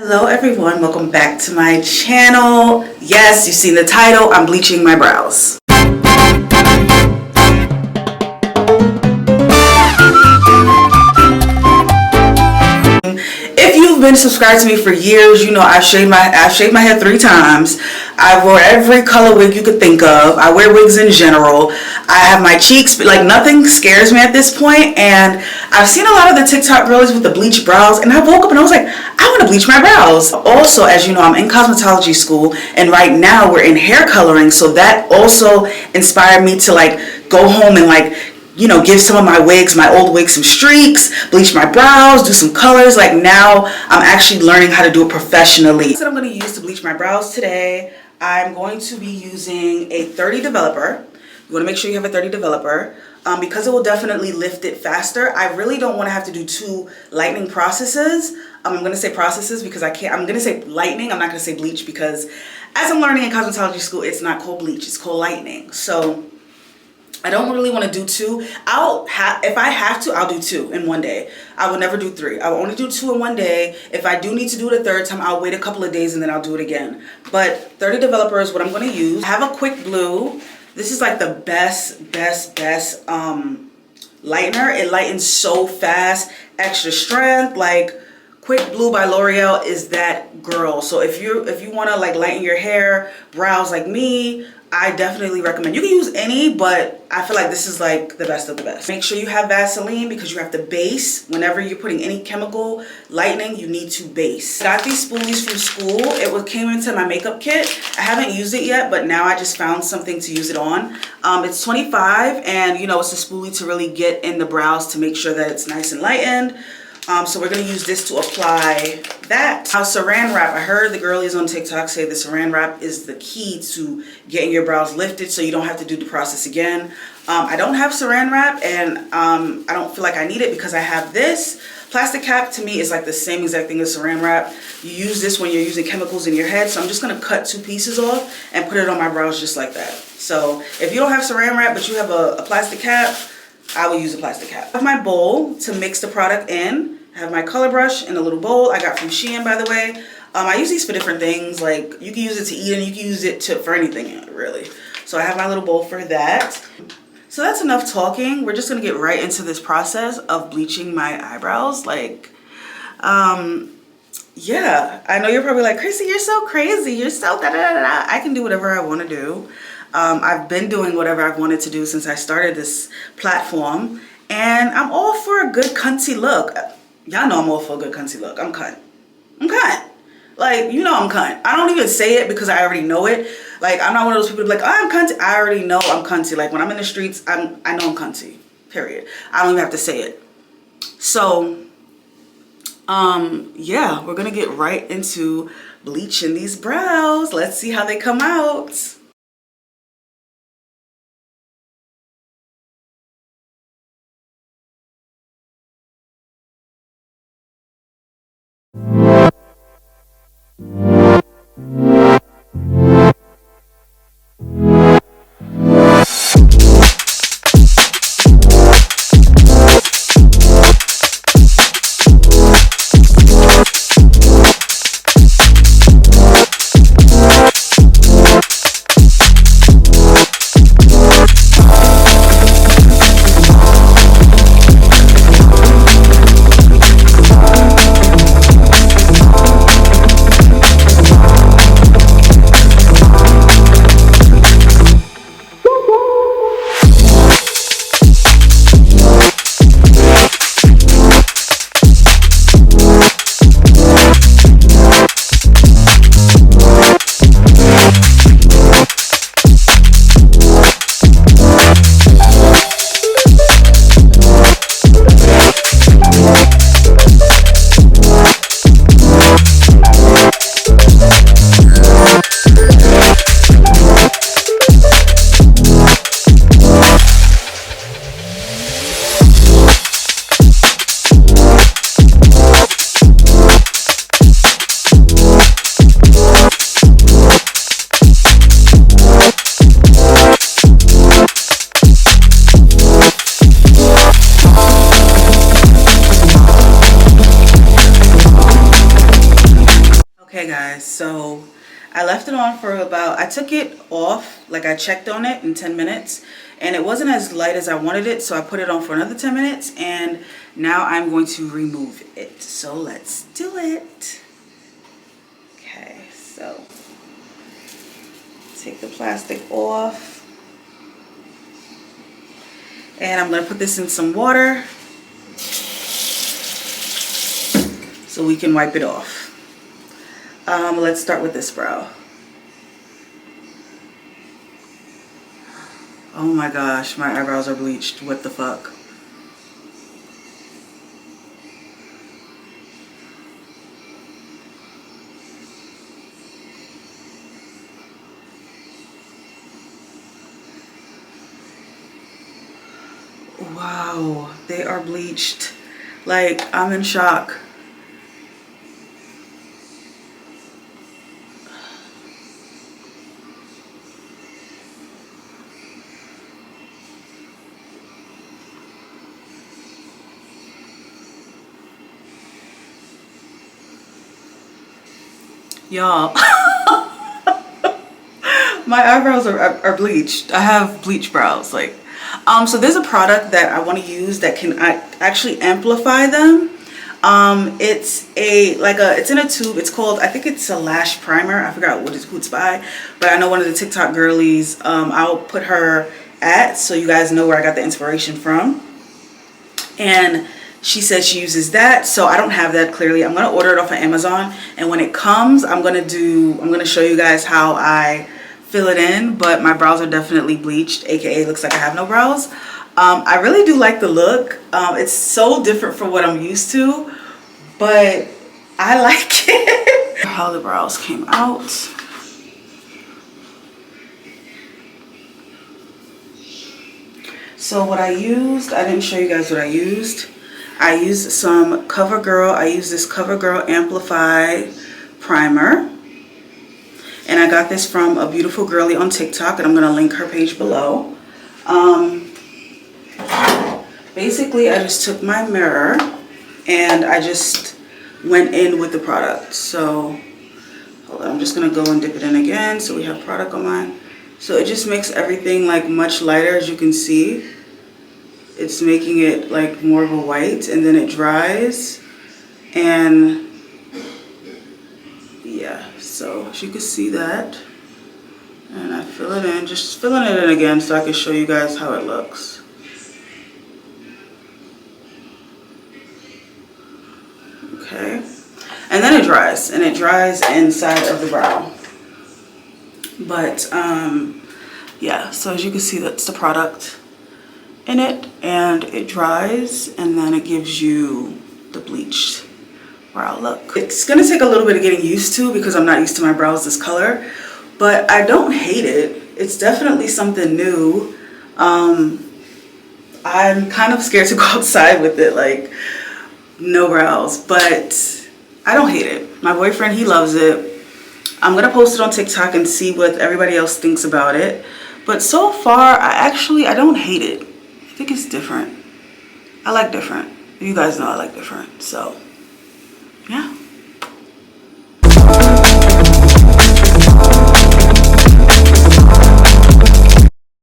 Hello everyone, welcome back to my channel. Yes, you've seen the title, I'm bleaching my brows. If you've been subscribed to me for years, you know I've shaved my head 3 times. I wore every color wig you could think of. I wear wigs in general. I have my cheeks, like nothing scares me at this point. And I've seen a lot of the TikTok girls with the bleached brows, and I woke up and I was like, I want to bleach my brows. Also, as you know, I'm in cosmetology school, and right now we're in hair coloring, so that also inspired me to like go home and give some of my wigs, my old wigs, some streaks, bleach my brows, do some colors. Like now I'm actually learning how to do it professionally. That's what I'm going to use to bleach my brows today. I'm going to be using a 30 developer. You want to make sure you have a 30 developer because it will definitely lift it faster. I really don't want to have to do 2 lightening processes. I'm going to say processes because I can't. I'm going to say lightening. I'm not going to say bleach because as I'm learning in cosmetology school, it's not called bleach. It's called lightening. So I don't really want to do 2. If I have to, I'll do 2 in one day. I will never do 3. I will only do 2 in one day. If I do need to do it a third time, I'll wait a couple of days and then I'll do it again. But 30 developer is what I'm going to use. I have a quick blue. This is like the best lightener. It lightens so fast, extra strength. Like Quick Blue by L'Oreal is that girl. So if you want to like lighten your hair, brows like me, I definitely recommend. You can use any, but I feel like this is like the best of the best. Make sure you have Vaseline because you have to base. Whenever you're putting any chemical lightening, you need to base. I got these spoolies from school. It came into my makeup kit. I haven't used it yet, but now I just found something to use it on. It's 25 and it's a spoolie to really get in the brows to make sure that it's nice and lightened. So we're going to use this to apply that. Now saran wrap, I heard the girlies on TikTok say the saran wrap is the key to getting your brows lifted so you don't have to do the process again. I don't have saran wrap and I don't feel like I need it because I have this. Plastic cap to me is like the same exact thing as saran wrap. You use this when you're using chemicals in your head. So I'm just going to cut 2 pieces off and put it on my brows just like that. So if you don't have saran wrap but you have a plastic cap, I will use a plastic cap. I have my bowl to mix the product in. I have my color brush in a little bowl I got from Shein, by the way. I use these for different things. Like you can use it to eat and you can use it for anything really. So I have my little bowl for that. So that's enough talking. We're just gonna get right into this process of bleaching my eyebrows. Yeah, I know you're probably like, Chrissy, you're so crazy. You're so da-da-da-da. I can do whatever I want to do. I've been doing whatever I've wanted to do since I started this platform. And I'm all for a good cunty look. Y'all know I'm all for a good cunty look. I'm cunt. I'm cunt. Like, I'm cunt. I don't even say it because I already know it. Like, I'm not one of those people who be like, oh, I'm cunty. I already know I'm cunty. Like, when I'm in the streets, I know I'm cunty. Period. I don't even have to say it. So, yeah, we're going to get right into bleaching these brows. Let's see how they come out. Okay guys, so I left it on for about, I took it off, like I checked on it in 10 minutes and it wasn't as light as I wanted it, so I put it on for another 10 minutes and now I'm going to remove it. So let's do it. Okay, so take the plastic off and I'm going to put this in some water so we can wipe it off. Let's start with this brow. Oh my gosh, my eyebrows are bleached. What the fuck? Wow, they are bleached. Like, I'm in shock. Y'all, my eyebrows are bleached. I have bleached brows. Like, so there's a product that I want to use that can actually amplify them. It's it's in a tube. It's called, I think it's a lash primer. I forgot who it's by, but I know one of the TikTok girlies. I'll put her at so you guys know where I got the inspiration from. And she said she uses that, so I don't have that clearly. I'm gonna order it off of Amazon, and when it comes, I'm gonna show you guys how I fill it in. But my brows are definitely bleached, aka looks like I have no brows. I really do like the look. It's so different from what I'm used to, but I like it. How the brows came out. So what I used, I didn't show you guys what I used. I used some CoverGirl. I used this CoverGirl Amplify primer. And I got this from a beautiful girly on TikTok, and I'm gonna link her page below. Basically, I just took my mirror and I just went in with the product. So, hold on, I'm just gonna go and dip it in again so we have product on mine. So it just makes everything like much lighter, as you can see. It's making it like more of a white, and then it dries. And yeah, so as you can see that. And I fill it in, just filling it in again so I can show you guys how it looks. Okay, and then it dries, and it dries inside of the brow. But yeah, so as you can see, that's the product in it, and it dries, and then it gives you the bleached brow look. It's gonna take a little bit of getting used to because I'm not used to my brows this color, but I don't hate it. It's definitely something new. I'm kind of scared to go outside with it, like no brows, but I don't hate it. My boyfriend, he loves it. I'm gonna post it on TikTok and see what everybody else thinks about it. But so far, I don't hate it. I think it's different. I like different. You guys know I like different, so yeah.